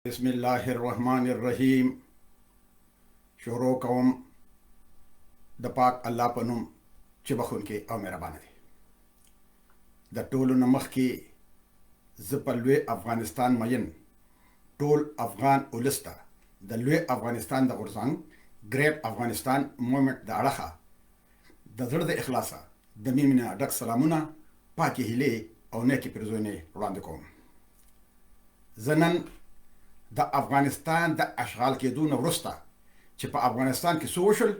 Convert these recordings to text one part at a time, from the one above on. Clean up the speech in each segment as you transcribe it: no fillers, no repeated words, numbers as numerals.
بسم الله الرحمن الرحیم. شروع کوم د پاک الله په نوم چې بخونکی او مهربانه دی. د ټولو نه مخکې زه په لوی افغانستان مین ټول افغان ولس ته د لوی افغانستان د غورځنګ ګریټ افغانستان مومنټ د اړخه د زړه د اخلاصه د مینې نه ډک سلامونه، پاکې هیلې او نیکې پیرزوینې وړاندې کوم. زه نن د افغانستان د اشغال کېدو نه وروسته چې په افغانستان کې څه وشول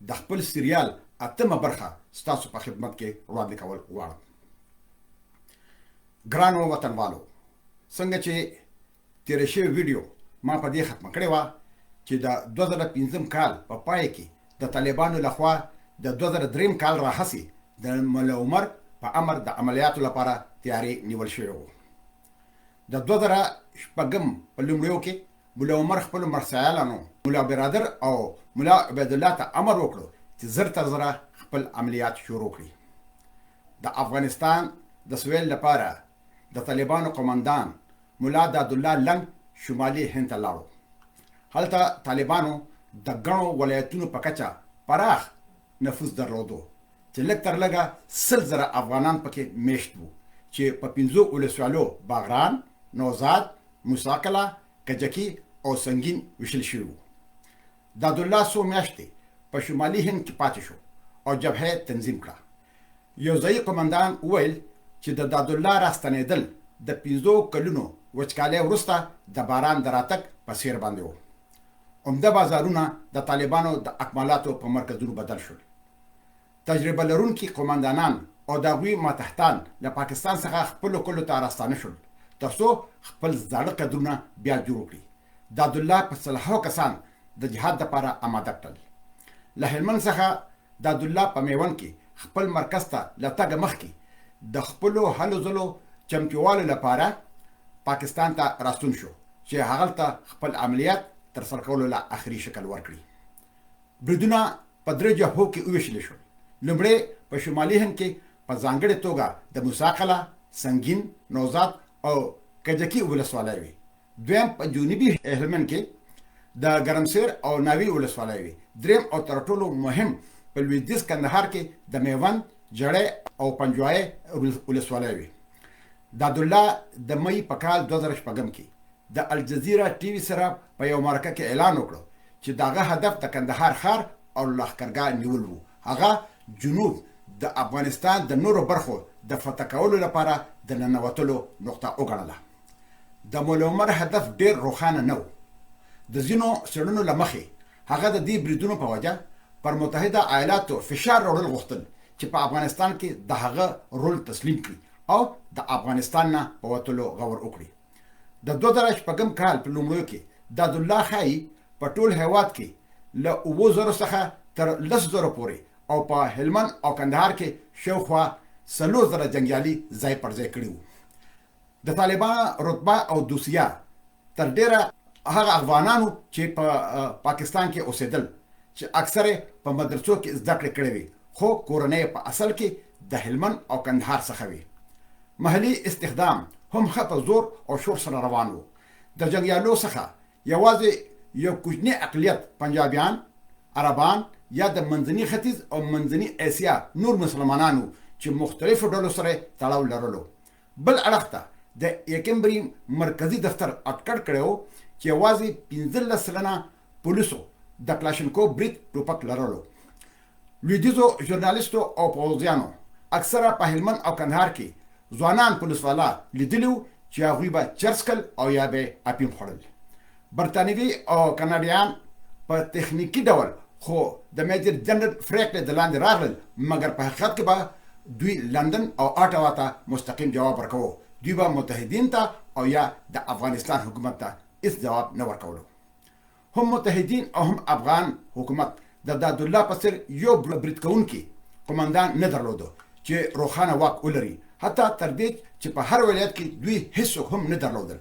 د خپل سریال اتمه برخه ستاسو په خدمت کې وړاندې کول غواړم. ګرانو وطنوالو، څنګه چې تېره شوې ویډیو ما په دې ختمه کړې وه چې د 2015 کال په پای کې د طالبانو لخوا د 2003 کال راهیسې د ملا عمر په امر د عملیاتو لپاره تیاری نیول شوی و. د 2006 په لومړیو کې ملا عمر خپلو مرسایلانو ملا برادر او ملا عبیدالله ته امر وکړو چې زر تر زره خپل عملیات شروع کړي. د افغانستان د سویل لپاره د طالبانو قماندان ملا دادالله لنګ شمالي هند ته لاړو. هلته طالبانو د ګڼو ولایتونو په کچه پراخ نفوذ درلودو چې لږ تر لږه 100,000 افغانان پکې میشت وو چې په 5 ولسوالیو باغران، نوزاد، موساکله، کجکي او سنگین ویشل شوي وو. دادالله څو میاشتې په شمالي هند کې پاتې شو او جبهه تنظیم کړه. یو ځایي قماندان وویل چې د دادالله راستنېدل د 5 کلونو وچکالۍ وروسته د باران د راتګ په څېر باندې و. عمده بازارونه د طالبانو د اکمالاتو په مرکزونو بدل شول. تجربه لرونکي قماندانان او د هغوی ماتحتان له پاکستان څخه خپلو کلو ته راستانه شول تر څو خپل زاړه قدرونه بیا جوړ کړي. دادالله په سلهاو کسان د جهاد دپاره اماده کړل. له هلمند څخه دادالله په میوند کې خپل مرکز ته له تګه مخکې د خپلو هلو ځلو چمکیوالو لپاره پاکستان ته راستون شو چې هغلته خپل عملیات ترسره کولو له آخري شکل ورکړي. بریدونه په 3 جبهو کې وویشل شول. لومړی په شمالي هند کې په ځانګړې توګه د موساکله، سنگین، نوزاد او کجکي ولسوالۍ وي. دویم په جنوبي هلمند کې د ګرمسیر او ناوی ولسوالۍ وي. دریم او تر ټولو مهم په لویدیځ کندهار کې د میوند، جړی او پنجوایي ولسوالۍ وي. دادالله د مۍ په کال 2006 کې د الجزیره ټي وي سره په یو مرکه کې اعلان وکړو چې دغه هدف د کندهار ښار او لښکرګاه نیول وو. هغه جنوب د افغانستان د نورو برخو د فتح کولو لپاره د ننوتلو نقطه وګڼله. د مولا عمر هدف ډیر روښانه نه و. د ځینو څېړنو له مخې هغه د دې بریدونو په وجه پر متحده ایالاتو فشار راوړل غوښتل چې په افغانستان کې د هغه رول تسلیم کړي او د افغانستان نه په وتلو غور وکړي. د 2006 کال په لومړیو کې دادالله ښایي په ټول هیواد کې له 7,000 څخه تر 10,000 پورې او په هلمند او کندهار کې شاوخوا 4,000 جنګیالي ځای پر ځای کړي وو. د طالبان رتبه او دوسیه تر ډیره هغه افغانانو چې په پاکستان کې اوسېدل چې اکثر په مدرسو کې زده کړې کړې وي، خو کورنۍ په اصل کې د هلمند او کندهار څخه وي. محلي استخدام هم ښه په زور او شور سره روان وو. د جنګیالو څخه یوازې یو کوچنی اقلیت پنجابیان، عربان یا د منځني ختیځ او منځني اسیا نور مسلمانانو چې مختلفو ډلو سره تړاو لرلو. بل اړخ ته د یکمبري مرکزي دفتر اټکړ کړی و چې یوازې 15 سلنه پولیسو د کلاشینکوف برید ټوپک لرلو. لویدیځو ژورنالیستو او پوځیانو اکثره په هلمند او کندهار کې ځوانان پولیسوالا لیدلي وو چې هغوی به چرس کل او یا به اپیم خوړل. برطانوي او کاناډایان په تخنیکي ډول خو د میجر جنرال فرینکلین د لاندې راغلل، مګر په حقیقت کې به دوی لندن او اټاوا ته مستقیم جواب ورکوو. دوی به متحدین ته او یا د افغانستان حکومت ته هیڅ جواب نه ورکولو. هم متحدین او هم افغان حکومت د دادالله په څېر یو برید کوونکی قماندان نه درلودو چې روښانه واک ولري، حتی تر دې چې په هر ولایت کې دوی هیڅوک هم نه درلودل.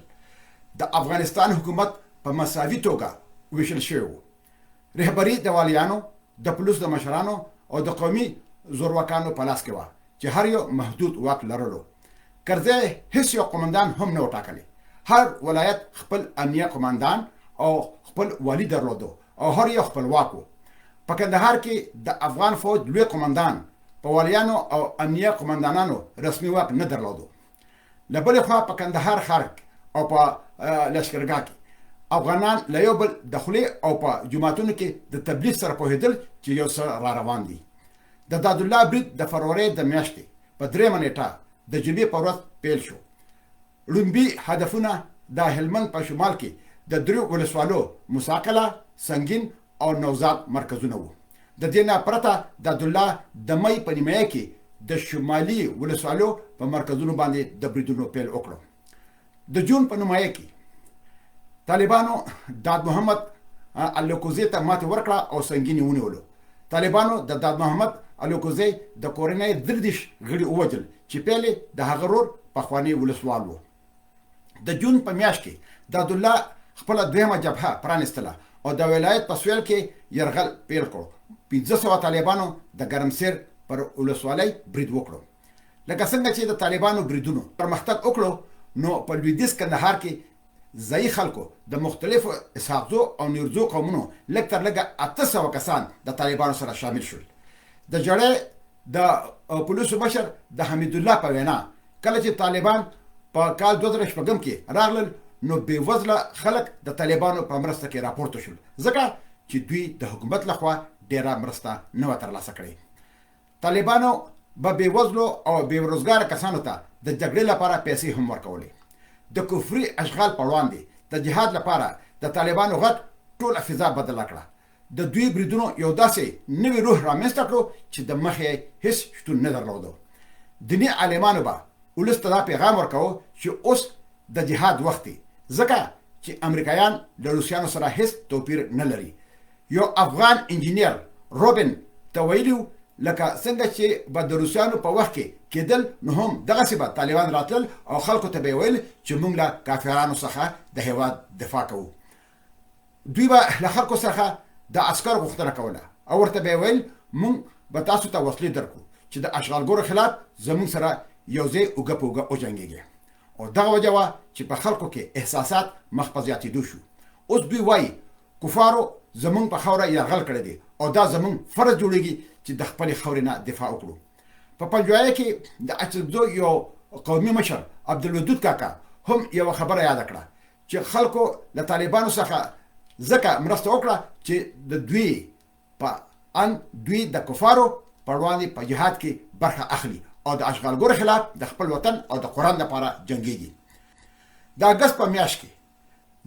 د افغانستان حکومت په مساوي توګه ویشل شوی و. رهبري د والیانو، د پولیسو د مشرانو او د قومي زورواکانو په لاس کې وه چې هر یو محدود واک لرلو. کرزی هیڅ یو قماندان هم نه و ټاکلی. هر ولایت خپل امنیه قماندان او خپل والی درلودو او هر یو خپلواک و. په کندهار کې د افغان فوج لوی قماندان په والیانو او امنیه قماندانانو رسمي واک نه درلودو. له بلې خوا په کندهار ښار او په لښکرګاه کې افغانان له یو بل د خولې او په جوماتونو کې د تبلیغ سره پوهېدل چې یو څه را روان دي. د دادالله برید د فروری د میاشتې په 3 نیټه د جمعې په ورځ پیل شو. لومبي هدفونه د هلمند په شمال کې د 3 ولسوالو مساقله، سنگین او نوزاد مرکزونه وو. د دې نه پرته د عبدالله د مې په نیمایه کې د شمالي ولسوالو په مرکزونو باندې د بریدونو پیل وکړو. د جون په نیمایه کې طالبانو داد محمد الکوزي ته ماتې ورکړه او سنگین ونیولو. طالبانو د داد محمد الکوزي د کورنۍ 30 غړي ووجل چې پیلې د هغه ورور پخوانی ولسوال وو. د جون په میاشت کې د عبدالله خپل دویمه جبهه پرانستله او د ولایت په سویل کې يرغل پیل کړ. 500 طالبانو د ګرمسیر پر ولسوالۍ برید وکړو. لکه څنګه چې د طالبانو بریدونو پرمختګ وکړو، نو په لویدیځ کندهار کې ځایي خلکو د مختلفو اسحاقزو او نیرزو قومونو لږ تر لږه 800 کسان د طالبانو سره شامل شول. د جړې د پولیسو مشر د حمید الله په وینا کله چې طالبان په کال 2006 کې راغلل، نو بې وزله خلک د طالبانو په مرسته کې راپورته شول، ځکه چې دوی د حکومت لخوا ډیره مرسته نه و ترلاسه کړې. طالبانو به بې وزلو او بې روزګاره کسانو ته د جګړې لپاره پیسې هم ورکولې. د کفري اشغال په وړاندې د جهاد لپاره د طالبانو غږ ټول فضا بدله کړه. د دوی بریدونو یو داسې نوی روح رامنځته کړو چې د مخې هیڅ شتون نه درلودو. دیني عالمانو به ولس ته دا پیغام ورکاوه چې اوس د جهاد وخت دی، ځکه چې امریکایان له روسیانو سره هیڅ توپیر نه لري. یو افغان انجینیر روبن ته ویلي لکه څنګه چې به د روسیانو په وخت کې کېدل، نو هم دغسې به طالبان راتلل او خلکو ته به یې ویل چې موږ له کافرانو څخه د هېواد دفاع کوو. دوی به له خلکو څخه د عسکر غوښتنه کوله او ورته به یې ویل موږ به تاسو ته وسلې درکو چې د اشغالګرو خلاف زموږ سره یو ځای اوږه په اوږه وجنګېږي. او دغه وجه وه چې په خلکو کې احساسات مخ په زیاتېدو شو. اوس دوی وایي کفارو زمونږ په خاوره یرغل کړی دی او دا زمونږ فرض جوړیږي چې د خپلې خاورې نه دفاع وکړو. په پنجوایه کې د اچلبزو یو قومي مشر عبدالودود کاکا هم یوه خبره یاده کړه چې خلکو له طالبانو څخه ځکه مرسته وکړه چې د دوی په ان دوی د کفارو په وړاندې په جهاد کې برخه اخلي او د اشغالګرو خلاف د خپل وطن او د قرآن لپاره جنګېږي. د اګست په میاشت کې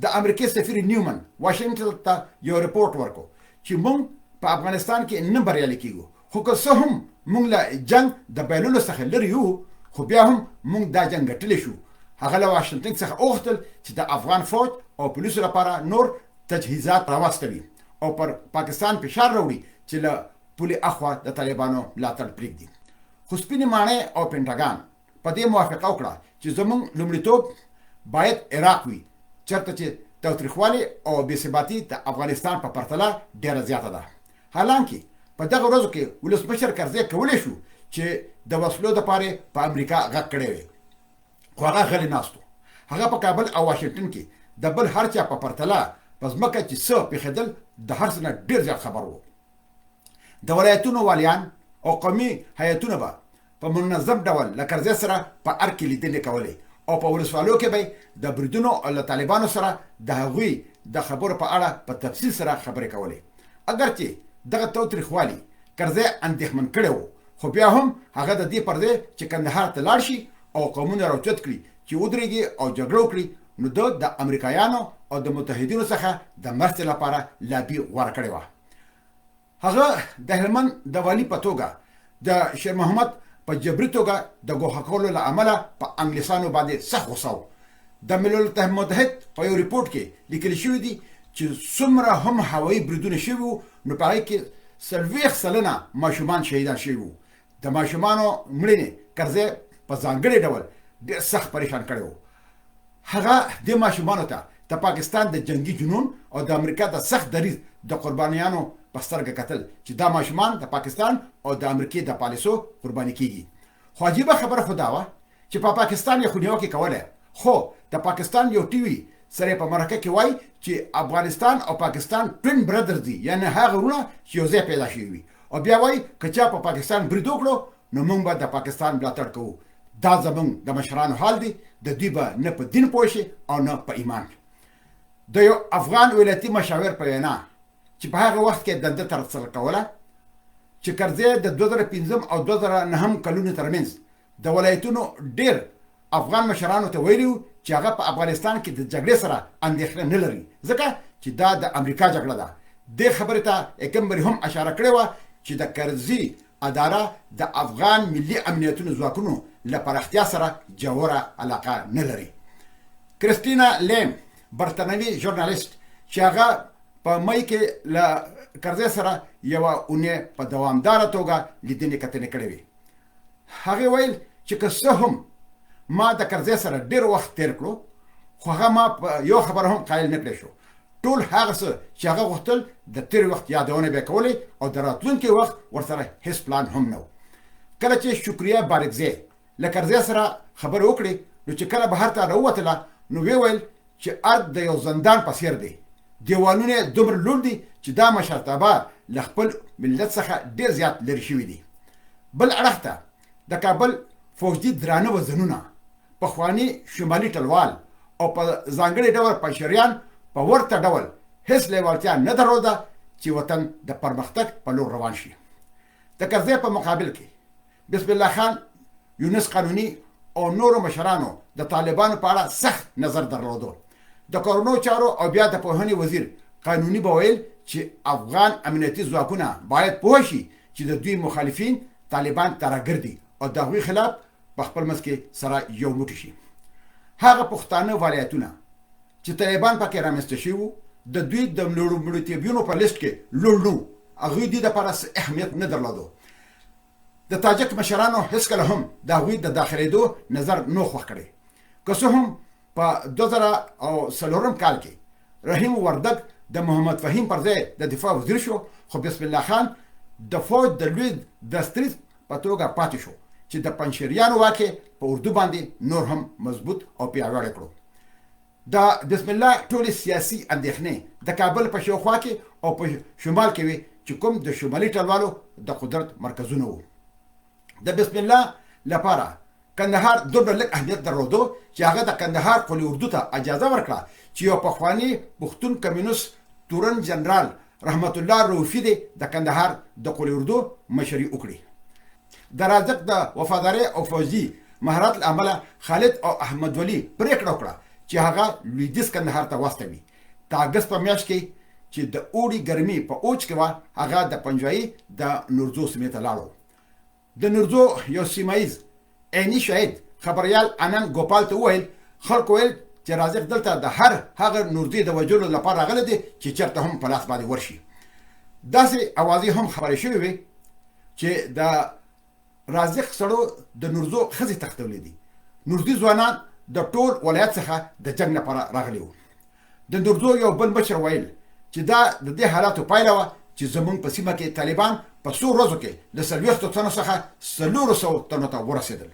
د امریکې سفیر نیومن واشنګټن ته یو رپورټ ورکو چې موږ په افغانستان کې نه بریالي کیږو، خو که څه هم موږ له جنگ د بایللو څخه لرې یو، خو بیا هم موږ دا جنگ ګټلی شو. هغه له واشنګټن څخه وغوښتل چې د افغان فوج او پولیسو لپاره نور تجهیزات راواستوي او پر پاکستان فشار راوړي چې له پولې اخوا د طالبانو ملاتړ پرېږدي. خو سپینې ماڼۍ او پینټاګان په دې موافقه وکړه چې زموږ لومړیتوب باید عراق وي، چېرته چې تاوتریخوالي او بېثباتي د افغانستان په پرتله ډېره زیاته ده. حالانکه په دغه ورځو کې ولسمشر کرزی کولی شو چې د وسلو دپاره په امریکا غږ کړی وي، خو هغه غلی ناست و. هغه په کابل او واشنګټن کې د بل هر چا په پرتله په ځمکه چې څه پېښېدل د هر څه نه ډېر زیات خبر و. د ولایتونو والیان او قومي هیئتونه به په منظم ډول له کرزی سره په ار کې لیدنې کولې او په ولسوالو کې به د بریدونو او له طالبانو سره د هغوی د خبرو په اړه په تفصیل سره خبرې کولې. اگر چې دغه تاوتریخوالي کرزی اندېښمن کړی و، خو بیا هم هغه د دې پر ځای چې کندهار ته لاړ شي او قومونه راوچت کړي چې ودرېږي او جګړه وکړي، نو د امریکایانو او د متحدینو څخه د مرستې لپاره لابي غوره کړې وه. هغه د هلمند د والي په توګه د شیر محمد په جبري توګه د ګوښه کولو له امله په انګلیسانو باندې سخت غوسه و. د ملل متحد په یو ریپورټ کې لیکل شوي دي چې څومره هم هوایي بریدونه شوي وو، نو په هغې کې 40 سلنه ماشومان شهیدان شوي وو. د ماشومانو مړینې کرزی په ځانګړي ډول ډېر سخت پریشان کړی و. هغه دې ماشومانو ته د پاکستان د جنگي جنون او د امریکا د سخت دریځ د قربانیانو په سترګه کتل چې دا ماشومان د پاکستان او د امریکې د پالیسو قرباني کیږي. خو عجیبه خبره خو دا وه چې په پاکستان یې خو نیوکې کوله، خو د پاکستان یو ټي وي سره په مرکه کې وایي چې افغانستان او پاکستان ټوین برادر دي، یعنی هغه ورونه چې یو ځای پیدا شوي وي، او بیا وایي که چا په پاکستان برید وکړو نو موږ به د پاکستان ملاتړ کوو. دا زموږ د مشرانو حال دی، د دوی به نه په دین پوه شي او نه په ایمان. د یو افغان ولایتي مشاور په وینا چې په هغه وخت کې دنده ترسره کوله چې کرزی د 2005 او 2009 کلونو ترمنځ د ولایتونو ډېر افغان مشرانو ته ویلي چې هغه په افغانستان کې د جګړې سره اندېښنه نه لري ځکه چې دا د امریکا جګړه ده. دې خبرې ته اکمبري هم اشاره کړې وه چې د کرزي اداره د افغان ملي امنیتونو ځواکونو له پراختیا سره جوړه علاقه نه لري. کریستینا لیم برتنوي ژورنالیست چې هغه په مای کې له کرزي سره یوه اونۍ په دوامداره توګه لیدنې کتنې کړې وې، هغې ویل چې که څه هم ما د کرزي سره ډېر وخت تیر کړو خو هغه ما په یو خبره هم قایل نه کړی شو. ټول هغه څه چې هغه غوښتل د تیر وخت یادونه به کولې او د راتلونکي وخت ورسره هیڅ پلان هم نه و. کله چې شکریه بارکزی له کرزي سره خبرې وکړې نو چې کله بهر ته راووتله نو ویې ویل چې ارګ د یو زندان په څیر دی، دیوالونه یې دومره لوړ دي چې دا مشرتابه له خپل ملت څخه ډېر زیات لرې شوي دي. بل اړخ ته د کابل فوجي درانه وزنونه، پخواني شمالي ټلوال او په ځانګړي ډول پنجشیریان په ورته ډول هیڅ لیوالتیا نه درلوده چې وطن د پرمختګ په لور روان شي. د کرزي په مقابل کې بسم الله خان، یونس قانوني او نورو مشرانو د طالبانو په اړه سخت نظر درلودو. د کورونو چارو او بیا د پوهنې وزیر قانوني به ویل چې افغان امنیتي ځواکونه باید پوه شي چې د دوی مخالفین طالبان ته راګرځي او د هغوی خلاف په خپل منځ کې سره یو موټی شي. هغه پښتانه ولایتونه چې طالبان پکې رامنځته شوي وو د دوی د ملوړتیبونو په لیست کې لوړ نه وو، هغوی دې دپاره څه اهمیت نه درلودو. د تاجک مشرانو هېڅکله هم د هغوی د داخلېدو نظر نه خوښ کړی. که څه هم په 2004 کال کې رحیم وردګ د محمد فهیم پر ځای د دفاع وزیر شو، خو بسم الله خان د فوج د لوی دستریز په توګه پاتې شو چې د پنجشیریانو واکې په اردو باندې نور هم مضبوط او پیاوړی کړو. د بسم الله ټولې سیاسي اندېښنې د کابل په شاوخوا کې او په شمال کې وي چې کوم د شمالي ټلوالو د قدرت مرکزونه وو. د بسم الله لپاره کندهار دومره لږ اهمیت درلودو چې هغه د کندهار قلي اردو ته اجازه ورکړه چې یو پخواني پښتون کمیونست تورن جنرال رحمت الله روفي دی د کندهار د قلي اردو مشري وکړي. د رازق د وفادارۍ او فوجي مهارت له امله خالد او احمد ولی پرېکړه وکړه چې هغه لویدیځ کندهار ته واستوي. د اګست په میاشت کې چې د اوړي ګرمي په اوج کې وه هغه د پنجوایي د نورزو سیمې ته لاړو. د نورزو یو سیمایز عیني شاهد خبریال انن ګوپال ته وویل خلکو ویل چې رازق دلته د هر هغه نورزي د وژلو لپاره راغلی دی چې چېرته هم په لاس باندې ورشي. داسې اوازې هم خبرې شوې وې چې د رازق سړو د نورزو ښځې تښتولې دي. نورزي ځوانان د ټول ولایت څخه د جنګ لپاره راغلي وو. د نورزو یو بل مشر ویل چې دا د دې حالاتو پایله وه چې زموږ په سیمه کې طالبان په څو ورځو کې له 40 تنو څخه 400 تنو ته ورسېدل.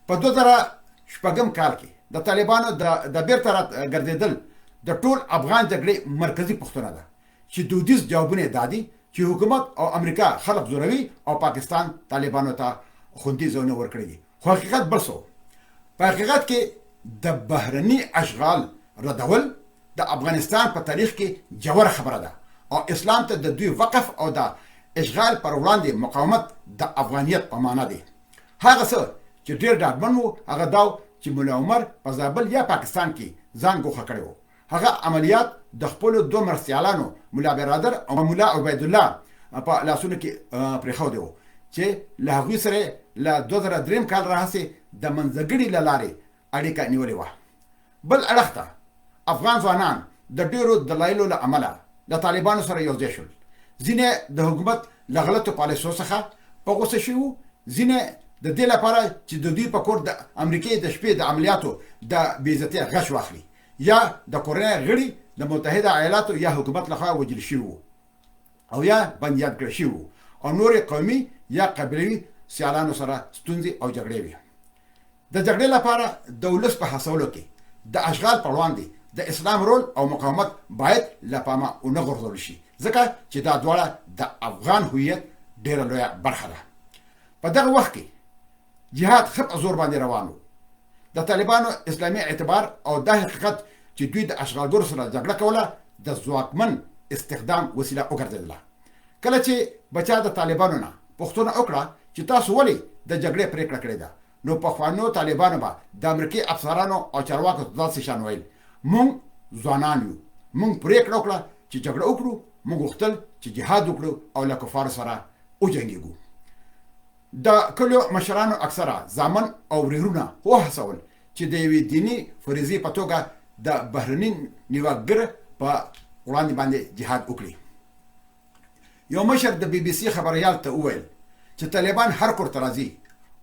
په 2006 کال کې د طالبانو د بیرته راګرځېدل د ټول افغان جګړې مرکزي پوښتنه ده چې دودیز جوابونه دا دي چې حکومت او امریکا خلق زوروي او پاکستان طالبانو ته خوندي ځایونه ورکړي دي. خو حقیقت بل څه، په حقیقت کې د بهرني اشغال ردول د افغانستان په تاریخ کې جوړه خبره ده او اسلام ته د دوی وقف او د اشغال پر وړاندې مقاومت د افغانیت په معنا دی. هغه څه چې ډېر ډاډمن وو هغه دا چې مولا عمر په زابل یا پاکستان کې ځان ګوښه کړی وو. هغه عملیات د خپلو دوه مرستیالانو مولا برادر او مولا عبید الله په لاسونو کې پرېښودی وو چې له هغوی سره له 2003 کال راهیسې د منځګړي له لارې اړیکه نیولې وه. بل اړخ ته افغان ځوانان د ډېرو دلایلو له امله د طالبانو سره یو ځای شول. ځینې د حکومت له غلطو پالیسیو څخه په غوسه شوي وو، ځینې د دې لپاره چې د دوی په کور د امریکې د شپې د عملیاتو د بېعزتۍ غش واخلي یا د کورنۍ غړي د متحده ایالاتو یا حکومت لخوا وژل شوي وو او یا بندیان کړل شوي وو او نورې قومي یا قبیلوي سیالانو سره ستونزې او جګړې وي. د جګړې لپاره د ولس په هڅولو کې د اشغال پر وړاندې د اسلام رول او مقاومت باید له پامه ونه غورځول شي، ځکه چې دا دواړه د افغان هویت ډیره لویه برخه ده. په دغه وخت کې جهاد ښه په زور باندې روان و. د طالبانو اسلامي اعتبار او دا حقیقت چې دوی د اشغالګرو سره جګړه کوله د ځواکمن استخدام وسیله وګرځېدله. کله چې بچا د طالبانو نه پوښتنه وکړه چې تاسو ولې د جګړې پرېکړه کړې ده، نو پخوانو طالبانو به د امریکایي افسرانو او چارواکو داسې شان ویل: موږ ځوانان یو، موږ پرېکړه وکړه چې جګړه وکړو، موږ غوښتل چې جهاد وکړو او له کفارو سره وجنګېږو. د کلیو مشرانو اکثره زامن او ورېرونه وهڅول چې د یوې دیني فریضې په توګه د بهرني نیواکګر په وړاندې باندې جهاد وکړي. یو مشر د بي بي سي خبریال ته وویل چې طالبان هر کور ته راځي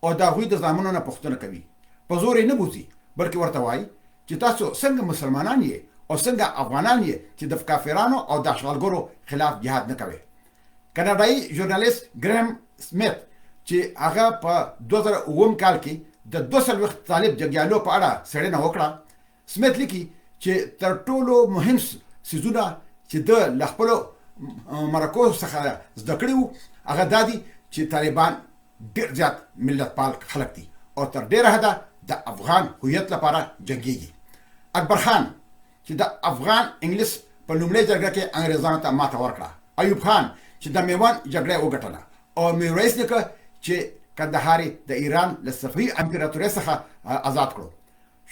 او د هغوی د زامنو نه پوښتنه کوي، په زور یې نه بوځي، بلکې ورته وایي چې تاسو څنګه مسلمانان یې او څنګه افغانان یې چې د کافرانو او د اشغالګرو خلاف جهاد نه کوي. کاناډایي ژورنالیست ګرام سمیت چې هغه په 2009 کال کې د 200 طالب جنګیالو په اړه څېړنه وکړه، سمیت لیکي چې تر ټولو مهم څیزونه چې د له خپلو مرکو څخه زده کړي وو هغه دا دي چې طالبان ډېر زیات ملت پال خلک دي او تر ډېره حده د افغان هویت لپاره جنګیږي. اکبر خان چې د افغان انګلیس په لومړۍ جګړه کې انګریزانو ته ماته ورکړه، ایوب خان چې د میوند جګړه وګټله، او میرویس نیکه چې کندهار د ایران له صفوي امپراتورۍ څخه آزاد کړو.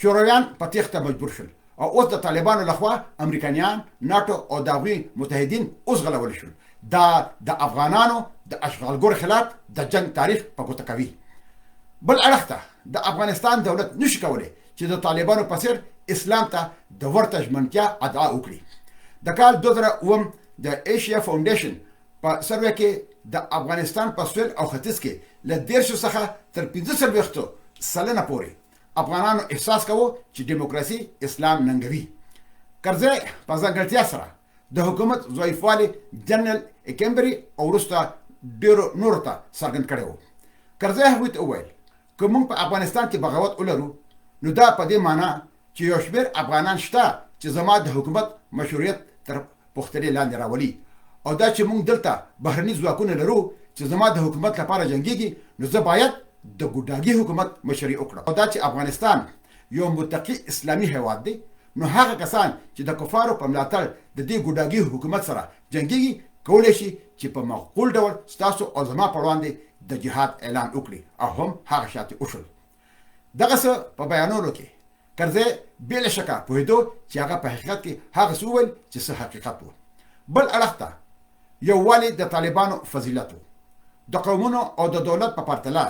شورویان په تېښته مجبور شول او اوس د طالبانو لخوا امریکایان، ناټو او د هغوی متحدین اوس غلول شول. دا د افغانانو د اشغالګرو خلاف د جنگ تاریخ په ګوته کوي. بل اړخ ته د افغانستان دولت نشي کولی چې د طالبانو په څېر اسلام ته د ورته ژمنتیا ادعا وکړي. د کال 2009 د ایشیا فاونډیشن په سروې کې د افغانستان په سویل او ختیځ کې له 13 څخه تر 45 سلنه پورې افغانانو احساس کوو چې دیموکراسي اسلام ننګوي. کرزی په ځانګړتیا سره د حکومت ضعیفوالی جنرال اکیمبري او وروسته ډېرو نورو ته څرګند کړی و. کرزی هغوی ته وویل که موږ په افغانستان کې بغاوت ولرو نو دا په دې معنا چې یو شمېر افغانان شته چې زما د حکومت مشروعیت تر پوښتنې لاندې راولي، او دا چې موږ دلته بهرني ځواکونه لرو چې زما د حکومت لپاره جنګیږي، نو زه باید د ګوډاګي حکومت مشري وکړه. او دا چې افغانستان یو متقي اسلامي هیواد دی، نو هغه کسان چې د کفارو په ملاتړ د دې ګوډاګي حکومت سره جنګیږي کولی شي چې په معقول ډول ستاسو او زما په وړاندې د جهاد اعلان وکړي، او هم هغه شاته وشول. دغه څه په بیانولو کې کرزی بې له شکه پوهېدو چې هغه په حقیقت کې هغه څه وویل چې څه حقیقت و. بل اړخ ته یووالی د طالبانو فضیلت و. د قومونو او د دولت په پرتله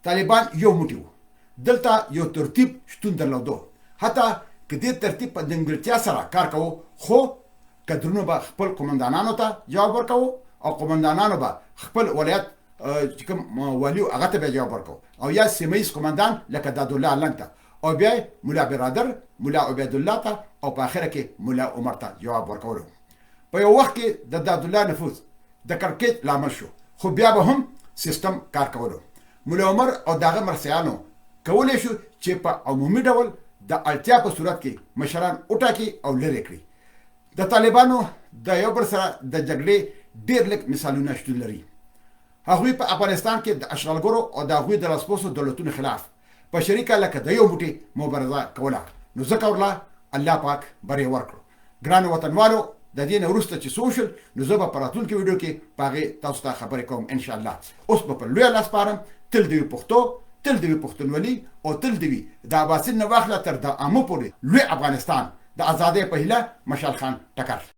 طالبان یو موټی وو. دلته یو ترتیب شتون درلودو، حتی که دې ترتیب په ځانګړتیا سره کار کوو، خو کدرونو به خپل قومندانانو ته جواب ورکوو او قومندانانو به خپل ولایت چې کوم والي و هغه ته به جواب ورکوو، او یا سیمه ییز قومندان لکه دادالله لنګ ته، او بیا ملا برادر، ملا عبیدالله ته، او په آخره کې ملا عمر ته جواب ورکولو. په یو وخت کې د دادالله نفوذ د کړکېچ لامل شو، خو بیا به هم سیستم کار کولو. ملا عمر او دغه مرسیانو کولی شو چې په عمومي ډول د اړتیا په صورت کې مشران وټاکي او لرې کړي. د طالبانو د یو بل سره د جګړې ډېر لږ مثالونه شتون لري. هغوی په افغانستان کې د اشغالګرو او د هغوی د لاسپوڅو دولتونو خلاف په شریکه لکه د یو موټي مبارزه کوله، نو ځکه ورله الله پاک بری ورکړو. ګرانو وطنوالو، د دې نه وروسته چې څه وشول نو زه به په راتلونکي ویډیو کې په هغې تاسو ته خبرې کوم انشاءالله. اوس به په لویه لاس سپارم. تل دې وي پښتو، تل دې وي پښتونولي، او تل دې وي د اباسین نه واخله تر د امو پورې لوی افغانستان د ازادۍ په هیله. مشال خان ټکر.